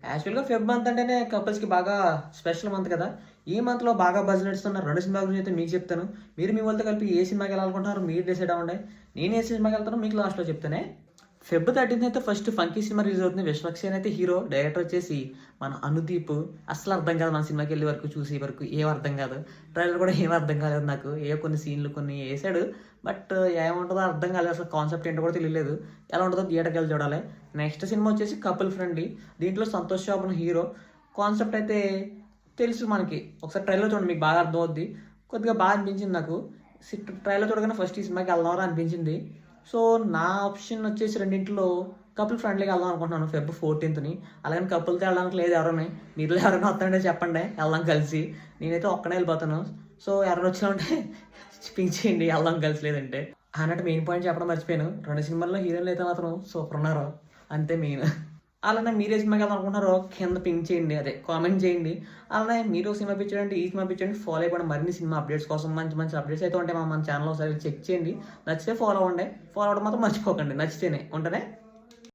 యాక్చువల్‌గా Feb month అంటేనే కపుల్స్‌కి బాగా స్పెషల్ మంత్ కదా! ఈ మంత్‌లో బాగా బజ్ నడుస్తున్న 2 సినిమాల గురించి అయితే మీకు చెప్తాను. మీరు మీ వాళ్ళతో కలిపి ఏ సినిమాకెళ్ళాలనుకుంటున్నారో మీరు డిసైడ్ అవ్వండి. నేను ఏ సినిమాకెళ్తానో మీకు లాస్ట్‌లో చెప్తానే. ఫెబ్ 13థ్ అయితే ఫస్ట్ 'ఫంకీ' సినిమా రిలీజ్ అవుతుంది. విశ్వక్సేన్ అయితే హీరో. డైరెక్టర్ వచ్చేసి మన అనుదీప్. అస్సలు అర్థం కాదు మన సినిమాకెళ్ళే వరకు, చూసే వరకు ఏం అర్థం కాదు. ట్రైలర్ కూడా ఏం అర్థం కాలేదు నాకు. కొన్ని సీన్‌లు కొన్ని ఏసాడు. బట్ ఏముంటదో అర్థం కాలేదు. అసలు కాన్సెప్ట్ ఏంటో కూడా తెలియలేదు. ఎలా ఉంటదో థియేటర్‌కెళ్ళి చూడాలి. నెక్స్ట్ సినిమా వచ్చేసి 'కపుల్ ఫ్రెండ్లీ'. దీంట్లో సంతోష్ శోభన్ హీరో. కాన్సెప్ట్ అయితే తెలుసు మనకి. ఒకసారి ట్రైలర్ చూడండి మీకు బాగా అర్థమవుద్ది. కొద్దిగా బాగా అనిపించింది నాకు. ట్రైలర్ చూడగానే ఫస్ట్ ఈ సినిమాకి వెళ్దామని అనిపించింది. సో, నా ఆప్షన్ వచ్చేసి రెండిట్లో కపుల్ ఫ్రెండ్లీగా వెళ్దాం అనుకుంటున్నాను ఫెబ్ 14థ్‌ని. అలాగని కపుల్‌తో వెళ్ళడానికి లేదు ఎవరుని. మీలో ఎవరైనా వస్తారంటే చెప్పండి వెళ్దాం కలిసి. నేనైతే ఒక్కడే వెళ్ళిపోతాను. సో, ఎవరైనా వచ్చినా ఉంటే పింక్ చేయండి వెళ్దాం కలిసి లేదంటే. అన్నట్టు మెయిన్ పాయింట్ చెప్పడం మర్చిపోయాను. 2 సినిమాల్లో హీరోయిన్లు అయితే మాత్రం సూపర్ ఉన్నారు. అంతే మెయిన్. అలానే మీరు ఏ సినిమాకి వెళ్దామనుకుంటున్నారో కింద పింక్ చేయండి. అదే కామెంట్ చేయండి. అలానే మీరు సినిమా పిచ్చోడంటే ఈ సినిమా పిచ్చోడిని ఫాలో అయిపోండి. మరిన్ని సినిమా అప్డేట్స్ కోసం మంచి మంచి అప్డేట్స్ అయితే ఉంటాయి మన ఛానల్ ఒకసారి చెక్ చేయండి. నచ్చితే ఫాలో అవ్వండి. ఫాలో అవ్వడం మాత్రం మర్చిపోకండి నచ్చితేనే. ఉంటానే.